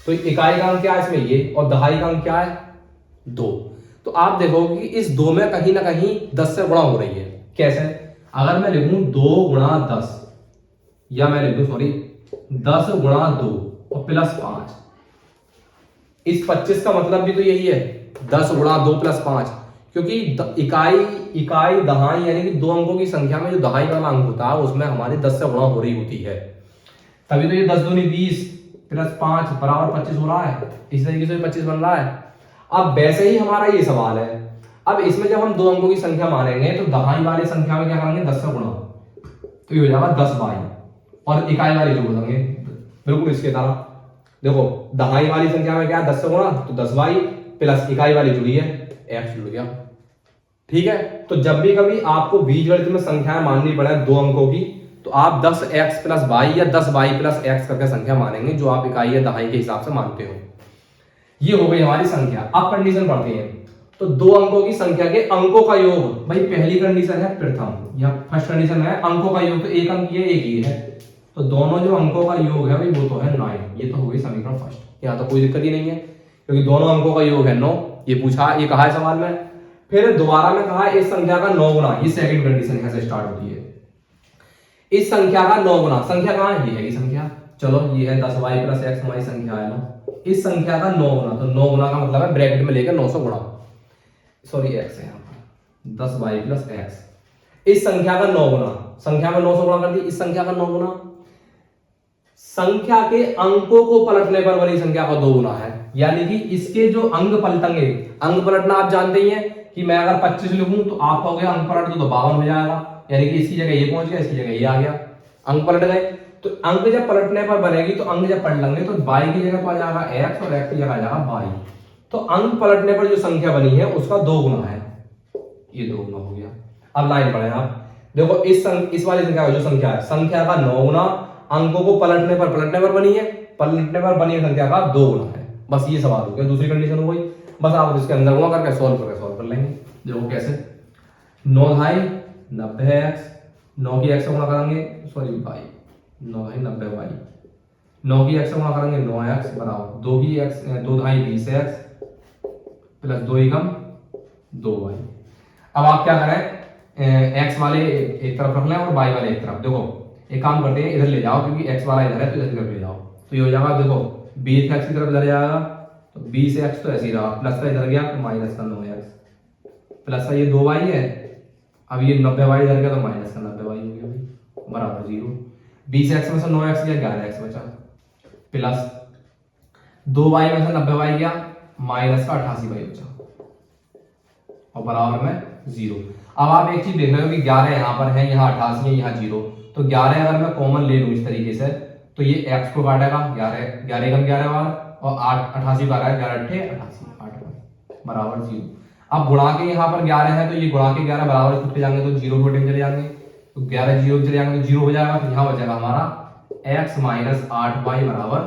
तो इकाई का अंक क्या है इसमें ये, और दहाई का अंक क्या है 2। तो आप देखोगे कि इस 2 में कहीं ना कहीं 10 से गुणा हो रही है। कैसे, अगर मैं लिखूं 2 गुणा 10, या मैं लिख दूं 10 गुणा 2 और प्लस 5, इस 25 का मतलब भी तो यही है, 10 गुणा 2 प्लस 5। क्योंकि इकाई दहाई यानी कि 2 अंकों की संख्या में जो दहाई वाला अंक होता है उसमें हमारे 10 से गुणा हो रही होती है, तभी तो ये 10 दूनी 20 प्लस 5 बराबर 25 हो रहा है। इस तरीके से 25 बन रहा है। अब वैसे ही हमारा ये सवाल है, अब इसमें जब हम 2 अंकों की संख्या मानेंगे तो दहाई वाली संख्या में क्या करेंगे 10 से गुणा, तो ये हो जाएगा 10 बाई, और इकाई वाली जोड़ देंगे बिल्कुल इसके तरह। देखो दहाई वाली संख्या में क्या है 10 से गुणा, तो 10 बाई प्लस इकाई वाली जुड़ी है x जुड़ गया। ठीक है, तो जब भी कभी आपको बीजगणित में संख्याएं माननी पड़े 2 अंकों की, तो आप 10x प्लस बाई या 10 बाई प्लस x करके संख्या मानेंगे, जो आप इकाई या दहाई के हिसाब से मानते हो। ये हो गई हमारी संख्या। अब कंडीशन पढ़ते हैं, तो 2 अंकों की संख्या के अंकों का योग, भाई पहली कंडीशन है प्रथम या फर्स्ट कंडीशन है अंकों का योग, तो एक अंक ये एक ही है, तो दोनों जो अंकों का योग है भाई वो तो है 9। ये तो हो गई समीकरण फर्स्ट, यहाँ तो कोई दिक्कत ही नहीं है क्योंकि दोनों अंकों का योग है 9। ये पूछा, ये कहा है सवाल में। फिर दोबारा में कहा इस संख्या का 9 गुना, ये सेकंड कंडीशन यहां से स्टार्ट होती है। इस संख्या का 9 गुना, संख्या कहां है, ये है ये संख्या, चलो ये है 10y प्लस x हमारी संख्या है ना। इस संख्या का 9 गुना, तो 9 गुना का मतलब है ब्रैकेट में लेकर 900 गुणा, सॉरी x है यहाँ पर 10y प्लस x। इस संख्या का 9 गुना, संख्या में 900 गुणा कर दी, इस संख्या का 9 गुना, संख्या के अंकों को पलटने पर बनी संख्या का 2 गुना है। यानी कि इसके जो अंक पलटेंगे, अंक पलटना आप जानते ही हैं कि मैं अगर 25 लिखूं तो आप कहोगे अंक पलट दो तो 52 हो जाएगा, यानी कि इसकी जगह ये पहुंच गया, इसकी जगह ये आ गया, अंक पलट गए। तो अंक जब पलटने पर बनेगी तो अंक जब पलटेंगे तो y की जगह तो आ जाएगा x और x की जगह आ जाएगा y। तो अंक पलटने पर जो संख्या बनी है उसका 2 गुना है, ये 2 गुना हो गया। अब लाइन पढ़े आप, देखो इस वाली संख्या का जो संख्या है, संख्या का 9 गुना, अंकों को पलटने पर बनी है, पलटने पर बनी संख्या का 2 गुना है। बस ये सवाल हो गया, दूसरी कंडीशन हो गई। बस आप इसके अंदर गुणा करके सॉल्व कर लेंगे। देखो कैसे, 9 ढाई 90x, 9 की x से गुणा करेंगे, सॉरी भाई 9 ढाई 90y, 9 की x से गुणा करेंगे 9x बराबर 2 की x, 2 ढाई 20x प्लस 2 एकम 2y। अब आप क्या करें, x वाले एक तरफ रख लें और y वाले एक तरफ। देखो एक काम करते हैं, इधर ले जाओ क्योंकि x वाला इधर है तो इधर की तरफ ले जाओ, तो ये हो जाएगा, देखो 20x की तरफ इधर जाएगा तो 20x तो ऐसे ही रहा, प्लस का इधर गया तो माइनस का 9x, प्लस का ये 2y है, अब ये 90y इधर गया तो माइनस का 90y हो गया भाई बराबर 0। 20x में से 9x गया 11x बचा, प्लस 2y में से 90y गया माइनस का 88y बचा और बराबर में 0। अब आप एक चीज देख रहे हो कि 11 यहाँ पर है, यहाँ 88 है, यहाँ 0, तो 11 अगर मैं कॉमन ले लूं इस तरीके से तो ये x को काटेगा 11 11 कम 11 बार और 8 88 बार है, 11 8 88 8 बराबर 0। अब गुणा के यहाँ पर 11 है, तो ये गुणा के 11 बराबर छूट के जाएंगे तो 0 के चले जाएंगे, तो 11 0 चले जाएंगे तो 0 हो जाएगा। तो यहाँ बचेगा हमारा x माइनस 8y बराबर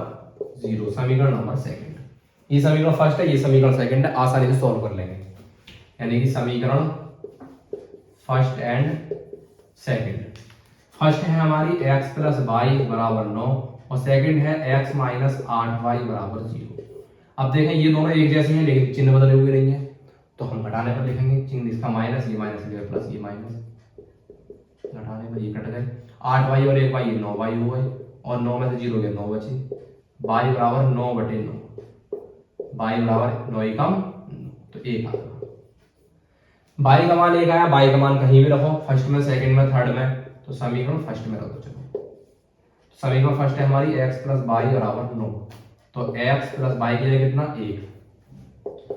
0, समीकरण नंबर सेकंड। ये समीकरण फर्स्ट है, ये समीकरण सेकंड है, आसानी से सॉल्व कर लेंगे। यानी कि समीकरण फर्स्ट एंड सेकंड, फर्स्ट है हमारी x प्लस वाई बराबर 9 और सेकंड है x माइनस 8y बराबर 0। अब देखें ये दोनों एक जैसे हैं लेकिन चिन्ह बदले हुए नहीं है, तो हम घटाने पर लिखेंगे चिन्ह, इसका माइनस, ये माइनस, ये प्लस, ये माइनस, घटाने पर ये कट गए, 8y और 1y 9y हो गए और 9 में से 0 गया 9 बचे, y बराबर 9/9, y बराबर 9 कम तो 1 आ गया। y का मान 1 आया, y का मान कहीं भी रखो, फर्स्ट में, सेकंड में, थर्ड में, तो समीकरण फर्स्ट में रखो। चलो समीकरण फर्स्ट है हमारी x प्लस वाई बराबर 9, तो x प्लस वाई के लिए कितना 1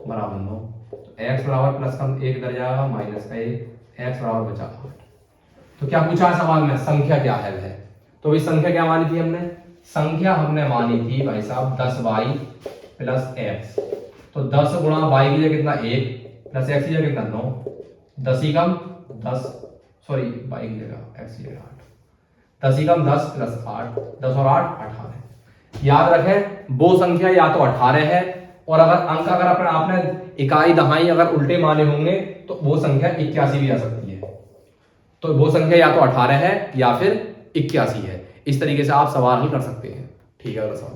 बराबर 9, तो x बराबर प्लस का 1 इधर जाएगा माइनस का 1, x बराबर बचा 8। तो क्या पूछा है सवाल में, संख्या क्या है। तो भाई संख्या क्या मानी थी हमने, संख्या हमने मानी थी भाई साहब 10y प्लस x, तो 10 गुणा y की जगह कितना 1 प्लस x की जगह कितना 9, 10 ही कम 10, सॉरी y की जगह x की जगह 8, 10 ही कम 10 प्लस 8, 10 और 8 18। याद रखें वो संख्या या तो 18 है, और अगर अंक अगर आपने इकाई दहाई अगर उल्टे माने होंगे तो वो संख्या 81 भी आ सकती है। तो वो संख्या या तो 18 है या फिर 81 है। इस तरीके से आप सवाल हल कर सकते हैं। ठीक है, अगला सवाल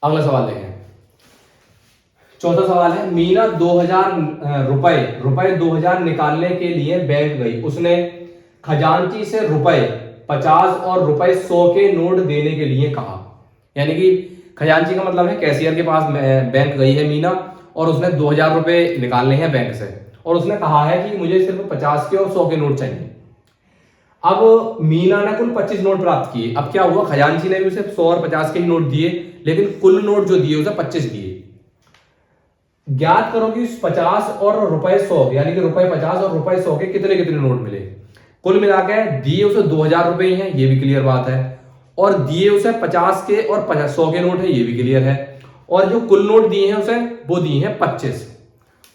अगला सवाल देखें। चौथा सवाल है, मीना 2000 रुपए 2000 निकालने के लिए बैंक गई। उसने खजांची से रुपए 50 और रुपए 100 के नोट देने के लिए कहा। यानी कि खजांची का मतलब है कैशियर के पास बैंक गई है मीना, और उसने 2000 रुपए निकालने हैं बैंक से, और उसने कहा है कि मुझे सिर्फ 50 के और 100 के नोट चाहिए। अब मीना ने कुल 25 नोट प्राप्त किए। अब क्या हुआ, खजांची ने भी उसे 100 और 50 के ही नोट दिए, लेकिन कुल नोट जो दिए उसे 25 दिए। ज्ञात करो कि 50 और रुपए 100 यानी कि रुपए 50 और रुपए 100 के कितने कितने नोट मिले। कुल मिलाकर दिए उसे 2000 रुपए ही हैं, ये भी क्लियर बात है, और दिए उसे 50 के और 100 के नोट है, ये भी क्लियर है, और जो कुल नोट दिए हैं उसे वो दिए हैं 25।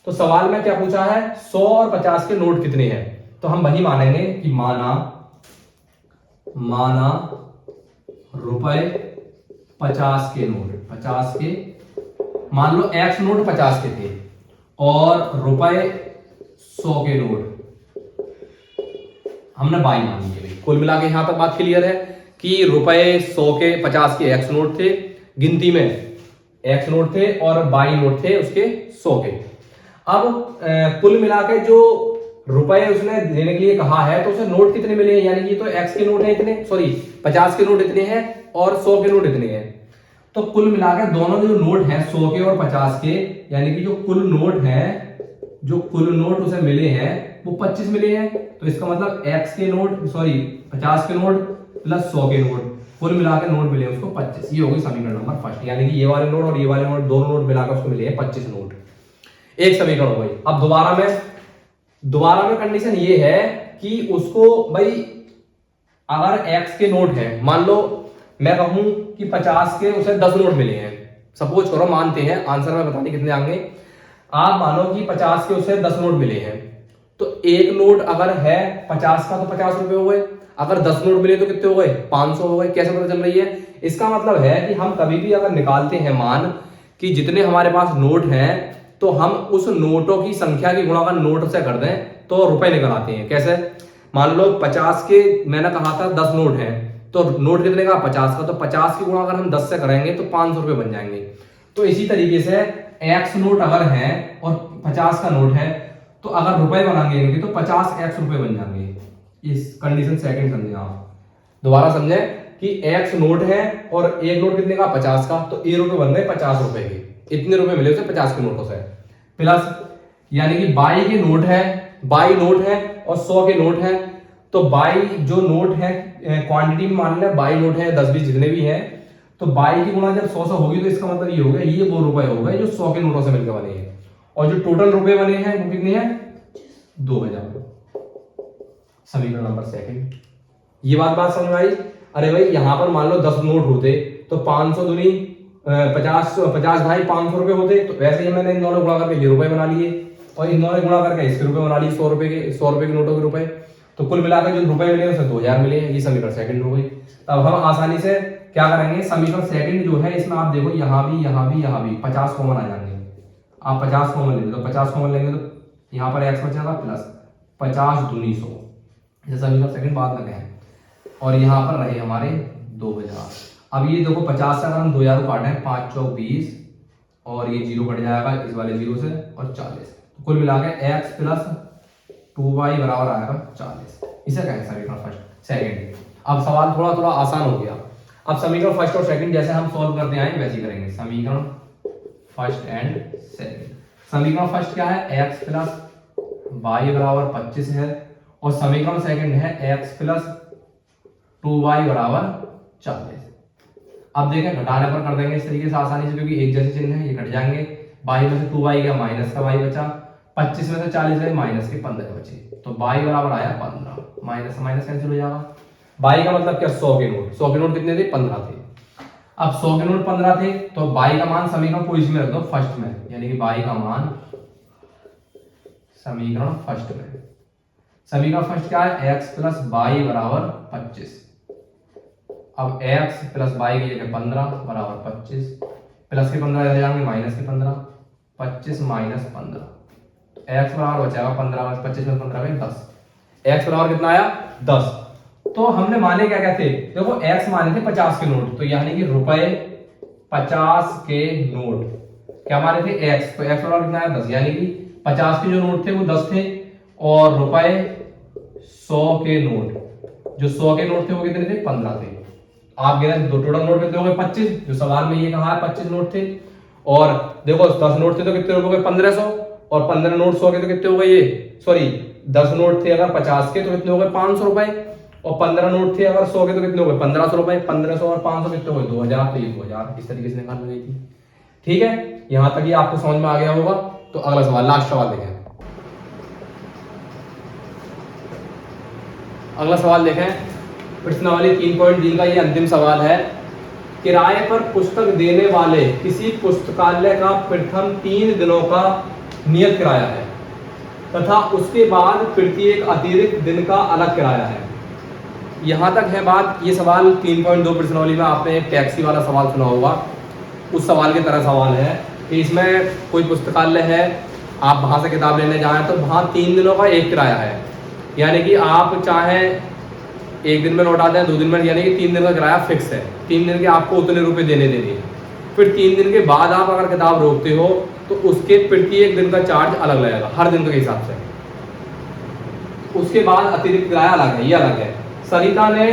तो सवाल में क्या पूछा है, 100 और 50 के नोट कितने हैं। तो हम वही मानेंगे कि माना रुपए 50 के नोट, 50 के, मान लो x नोट 50 के थे और रुपए 100 के नोट हमने बाई मान लिए। कुल मिला के यहां तक बात क्लियर है कि रुपए 100 के 50 के x नोट थे, गिनती में x नोट थे, और बाई नोट थे उसके 100 के। अब कुल मिला के जो रुपए उसने देने के लिए कहा है तो उसे नोट कितने मिले हैं, यानी कि तो x के नोट है इतने, सॉरी 50 के नोट इतने हैं और 100 के नोट इतने हैं। तो कुल मिलाकर दोनों जो नोट हैं 100 के और 50 के, यानी कि जो कुल नोट उसे मिले हैं वो 25 मिले हैं। तो इसका मतलब x के नोट, सॉरी 50 के नोट प्लस 100 के नोट, कुल मिलाकर नोट मिले उसको 25। ये होगी समीकरण नंबर फर्स्ट, यानी कि ये वाले नोट और ये वाले नोट, दोनों नोट मिलाकर उसको मिले हैं 25 नोट। एक समीकरण हो गई। अब दोबारा में कंडीशन ये है कि उसको भाई अगर x के नोट है, मान लो मैं कहूं कि 50 के उसे 10 नोट मिले हैं, सपोज करो, मानते हैं, आंसर में बताने कितने आएंगे। आप मानो कि 50 के उसे 10 नोट मिले हैं, तो एक नोट अगर है 50 का तो 50 रुपए हो गए, अगर 10 नोट मिले तो कितने हो गए, 500 हो गए। कैसे पता चल रही है, इसका मतलब है कि हम कभी भी अगर निकालते हैं मान कि जितने हमारे पास नोट हैं तो हम उस नोटों की संख्या की गुणा अगर नोट से कर दें तो रुपए निकल आते हैं। कैसे, मान लो 50 के मैंने कहा था 10 नोट हैं, तो नोट कितने का 50 का, तो 50 की गुणा अगर हम 10 से करेंगे तो 500 रुपए बन जाएंगे। तो इसी तरीके से x नोट अगर है और 50 का नोट है तो अगर रुपए बनाएंगे तो 50x रुपए बन जाएंगे। इस कंडीशन सेकंड समझे आप, दोबारा समझे कि x नोट है और एक नोट कितने का 50 का, तो ये रुपए बन गए 50 रुपए के, इतने रुपए मिले उसे 50 के नोटों से, प्लस यानी कि बाई के नोट है, बाई नोट है और 100 के नोट है। तो बाई जो नोट है क्वांटिटी में मान लें बाई नोट है 10-20 जितने भी हैं, तो बाई की गुणा जब 100 से होगी तो इसका मतलब ये हो गया, ये वो रुपए हो गए जो 100 के नोटों से मिलकर बने हैं, और जो टोटल रुपए बने हैं वो कितने हैं 2000। समीकरण नंबर सेकंड। ये बात समझ में आई। अरे भाई यहां पर मान लो 10 नोट होते तो 500 दूनी 50 भाई 500 रुपए होते, तो वैसे ही मैंने इन दोनों गुणा करके ये रुपए बना लिए और इन दोनों गुणा करके इसके रुपए बना लिए, 100 रुपए के नोटों के रुपए। तो कुल मिलाकर जो रुपए मिले उसे 2000 मिले। ये समीकरण सेकंड हो गई। तब हम आसानी से क्या करेंगे, समीकरण सेकंड जो है इसमें आप देखो यहाँ भी 50 कॉमन आ जाएंगे। आप 50 कॉमन लेंगे तो 50 कॉमन लेंगे तो यहाँ पर x बचेगा प्लस 50 दूनी 100, जैसा समीकरण सेकंड बाद में कहें। और यहाँ पर रहे हमारे 2000। अब ये देखो 50 से अगर हम 2000 को काटें 5 चौक 20 और ये 0 कट जाएगा इस वाले 0 से और 40, तो कुल मिला के x प्लस 2y बराबर आएगा 40। इसे कहें समीकरण फर्स्ट सेकंड। अब सवाल थोड़ा थोड़ा आसान हो गया। अब समीकरण फर्स्ट और सेकंड जैसे हम सॉल्व करते आए वैसे ही करेंगे। समीकरण फर्स्ट एंड सेकंड। समीकरण फर्स्ट क्या है, x प्लस y बराबर 25 है और समीकरण सेकंड है x प्लस 2y बराबर 40। अब देखें घटाने पर कर देंगे इस तरीके से आसानी से, क्योंकि एक जैसे चिन्ह है, ये घट जाएंगे। y में से 2y गया, माइनस का y बचा, 25 में से 40 गए, माइनस के 15 बचे, तो y बराबर आया 15। माइनस से माइनस कैंसिल हो जाएगा। y का मतलब क्या, 100 के नोट। 100 के नोट कितने थे, 15 थे। अब 100 के नोट 15 थे तो y का मान समीकरण को इसमें रख दो फर्स्ट में, यानी कि y का मान समीकरण फर्स्ट में। समीकरण फर्स्ट क्या है, x प्लस y बराबर 25। अब x प्लस y की जगह 15 बराबर 25, प्लस के 15 इधर जाएंगे, माइनस के 15, 25 माइनस 15, तो x बराबर बचेगा 15 में 25 में 15 में 10। x बराबर कितना आया, 10। तो हमने माने क्या क्या थे, देखो x माने थे 50 के नोट, तो यानी कि रुपए 50 के नोट क्या माने थे, x, तो x बराबर कितना आया 10, यानी कि 50 के जो नोट थे वो 10 थे और रुपए 100 के नोट, जो 100 के नोट थे वो कितने थे, 15 थे। आप गिने दो टोटल नोट कितने हो गए, 25, जो सवाल में ये कहा है 25 नोट थे। और देखो 10 नोट थे तो कितने रुपए हो गए, 1500, और 15 नोट 100 के तो कितने हो गए, ये सॉरी 10 नोट थे अगर 50 के तो कितने हो गए, 500 रुपए, और 15 नोट थे अगर 100 के तो कितने हो गए, 1500 रुपए। 1500 और 500 कितने हो गए, 2000, तो ये 2000 इस तरीके से निकाल गई थी। ठीक है, यहां तक ये आपको समझ में आ गया होगा। तो अगला सवाल, लास्ट सवाल देखें। अगला सवाल देखें, प्रश्नावली 3.3 का ये अंतिम सवाल है। किराए पर पुस्तक देने वाले किसी पुस्तकालय का प्रथम 3 दिनों का नियत किराया है तथा उसके बाद प्रत्येक अतिरिक्त दिन का अलग किराया है। यहां तक है बात। ये सवाल 3.2 प्रश्नावली में आपने एक टैक्सी वाला सवाल सुना होगा, उस सवाल की तरह सवाल है कि इसमें कोई पुस्तकालय है, आप वहां से किताब लेने जाएं तो वहां 3 दिनों का एक किराया है, यानी कि आप चाहे एक दिन में लौटा दें, 2 दिन में, यानी कि 3 दिन का किराया फिक्स है। 3 दिन के आपको उतने रुपए देने देने हैं। फिर 3 दिन के बाद आप अगर किताब रोकते हो तो उसके प्रत्येक दिन का चार्ज अलग लगेगा, हर दिन के हिसाब से। उसके बाद अतिरिक्त किराया अलग है, ये अलग है। सरिता ने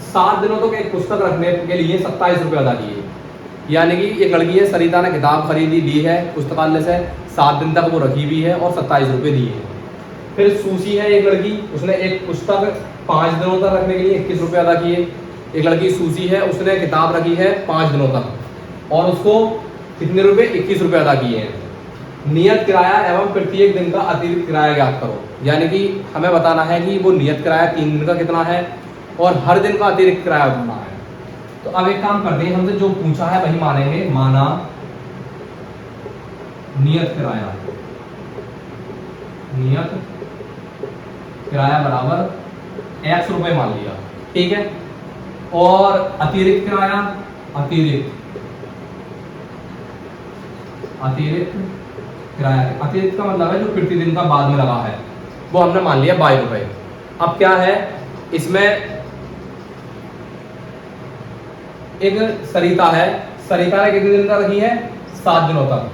7 दिनों तक एक पुस्तक रखने के लिए 27 रुपये अदा किए, यानी कि एक लड़की है, सरिता ने किताब खरीदी ली है पुस्तकालय से, 7 दिन तक वो रखी भी है और 27 रुपये दिए हैं। फिर सूसी है एक लड़की, उसने एक पुस्तक 5 दिनों तक रखने के लिए 21 रुपये अदा किए। एक लड़की सूसी है, उसने किताब रखी है 5 दिनों तक और उसको कितने रुपए, 21 रुपये अदा किए हैं। नियत किराया एवं प्रत्येक दिन का अतिरिक्त किराया ज्ञात करो, यानी कि हमें बताना है कि वो नियत किराया 3 दिन का कितना है और हर दिन का अतिरिक्त किराया कितना है। तो अब एक काम करते हैं, हमसे जो पूछा है वही मानेंगे। माना नियत किराया, नियत किराया बराबर x रुपए मान लिया, ठीक है। और अतिरिक्त किराया, अतिरिक्त किराया, अतिरिक्त का मतलब है जो प्रतिदिन का बाद में लगा है, वो हमने मान लिया 22 रुपए। अब क्या है इसमें, एक सरिता है, सरिता ने कितने दिन का रखी है, 7 दिनों तक।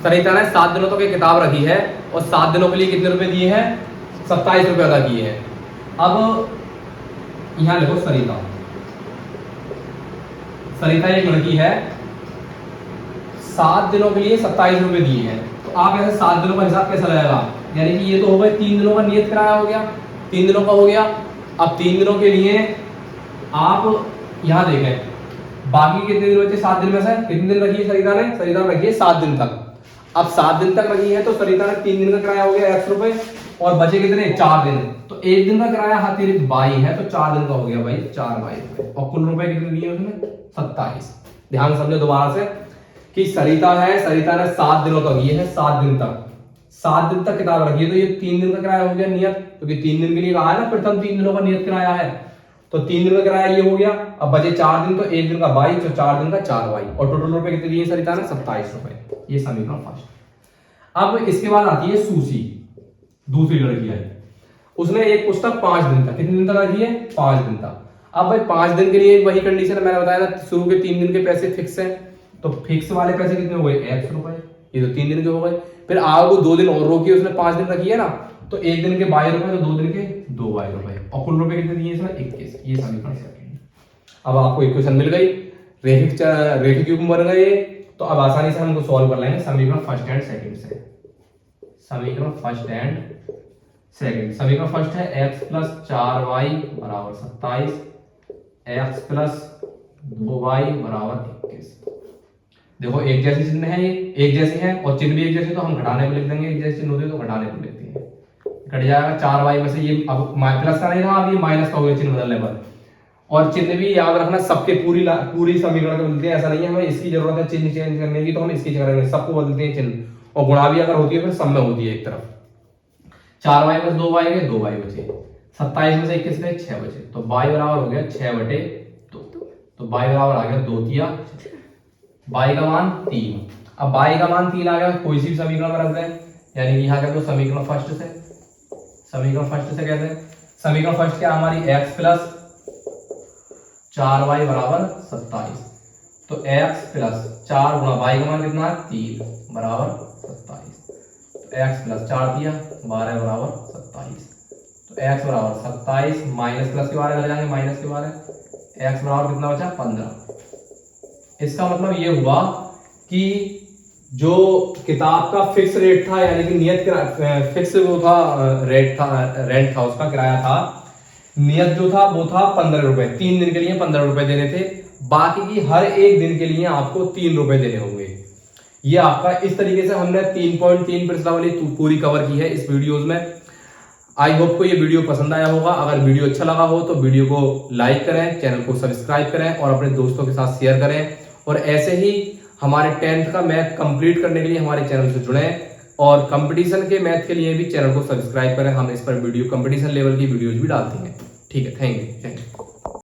सरिता ने 7 दिनों तक एक किताब रखी है और 7 दिनों के लिए कितने रुपए दिए हैं, 27 रुपये अदा किए हैं। अब यहां देखो सरिता, सरिता एक लड़की है, 7 दिनों के लिए 27 रुपये दिए हैं। तो आप ऐसे 7 दिनों का हिसाब कैसा लगेगा, यानी कि ये तो हो गए 3 दिनों का नियत किराया हो गया, 3 दिनों का हो गया। अब 3 दिनों के लिए आप यहां देखें बाकी कितने दिन बचे, 7 दिन में से कितने दिन रखी है सरिता ने, सरिता ने रखी है 7 दिन तक। अब 7 दिन तक रखी है तो सरिता ने 3 दिन का किराया हो गया x रुपए और बचे कितने, 4 दिन। तो एक दिन का किराया अतिरिक्त 22 है, तो 4 दिन का हो गया भाई 4 22 रुपए, और कुल रुपए कितने दिए उसने, 27। ध्यान समझो दोबारा से, कि सरिता है, सरिता ने 7 दिनों तक, ये है 7 दिन तक, 7 दिन तक किताब रखी है, तो ये 3 दिन का किराया हो गया नियत, क्योंकि 3 दिन के लिए कहा है ना, प्रथम 3 दिनों का नियत किराया है, तो 3 दिन का किराया ये हो गया। अब बचे 4 दिन, तो 1 दिन का 22, तो 4 दिन का 4 22, और टोटल रुपए कितने दिए सरिता ने? 27 रुपए। ये समीकरण फर्स्ट। अब इसके बाद आती है सूसी, दूसरी लड़की आई, उसने एक पुस्तक 5 दिन तक, कितने दिन तक रखी है? 5 दिन तक। अब भाई 5 दिन के लिए वही कंडीशन है, मैंने बताया ना, शुरू के 3 दिन के पैसे फिक्स हैं, तो फिक्स वाले पैसे कितने हो गए? x रुपए, ये तो 3 दिन के हो गए। फिर आगे वो 2 दिन और रोकी, उसने 5 दिन रखी है ना, तो 1 दिन के 22 रुपए, तो 2 दिन के 2 22 रुपए, और कुल रुपए कितने दिए इसमें? 21। ये समीकरण सेकंड। अब आपको इक्वेशन मिल गई, रेखिक क्यूब बन गए, तो अब आसानी से हमको सॉल्व कर लेंगे समीकरण फर्स्ट एंड सेकंड से। समीकरण फर्स्ट एंड सेकंड, समीकरण फर्स्ट है x प्लस 4y बराबर 27, x प्लस 2y बराबर 21। देखो एक जैसे चिन्ह है, ये एक जैसे है, और चिन्ह भी एक जैसे, तो हम घटाने पे लिख देंगे, एक जैसे चिन्ह होते तो घटाने पे लिखते हैं, कट जाएगा 4y में से, ये अब प्लस का नहीं रहा, अब ये माइनस का हो गया चिन्ह बदलने पर। और चिन्ह भी याद रखना, सबके पूरी समीकरण के बदलते हैं, ऐसा नहीं है हमें इसकी जरूरत है चिन्ह चेंज करने की, तो हम इसकी करेंगे, सबको बदलते हैं चिन्ह, और गुणा भी अगर होती है फिर सब में होती है एक तरफ। 4y प्लस 2y गए, 2y बचे, 27 में से 21 गए, 6 बचे, तो y बराबर हो गया 6/2, तो y बराबर आ गया 2 तिया, y का मान 3। अब y का मान 3 आ गया, कोई सी भी समीकरण में रख दें, यानी कि यहाँ कहते हैं समीकरण फर्स्ट से, समीकरण फर्स्ट से कहते हैं, समीकरण फर्स्ट क्या हमारी x प्लस 4y बराबर 27, तो x प्लस 4 गुणा y का मान कितना है? 3 बराबर 27, तो x प्लस 4 दिया 12 बराबर 27, तो x बराबर 27, माइनस प्लस के बारे में जाएंगे, माइनस के बारे, x बराबर कितना बचा? 15। इसका मतलब ये हुआ कि जो किताब का फिक्स रेट था, यानी कि नियत फिक्स वो था, रेट था, रेंट था, उसका किराया था, नियत जो था वो था 15 रुपए, 3 दिन के लिए 15 रुपए देने थे, बाकी की हर एक दिन के लिए आपको 3 रुपए देने होंगे। ये आपका इस तरीके से हमने 3.3 प्रश्नावली पूरी कवर की है इस वीडियोस में। आई होप को ये वीडियो पसंद आया होगा। अगर वीडियो अच्छा लगा हो तो वीडियो को लाइक करें, चैनल को सब्सक्राइब करें और अपने दोस्तों के साथ शेयर करें, और ऐसे ही हमारे 10th का मैथ कंप्लीट करने के लिए हमारे चैनल से जुड़ें, और कंपटीशन के मैथ के लिए भी चैनल को सब्सक्राइब करें। हम इस पर वीडियो कंपटीशन लेवल की वीडियोज भी डालते हैं। ठीक है, थैंक यू।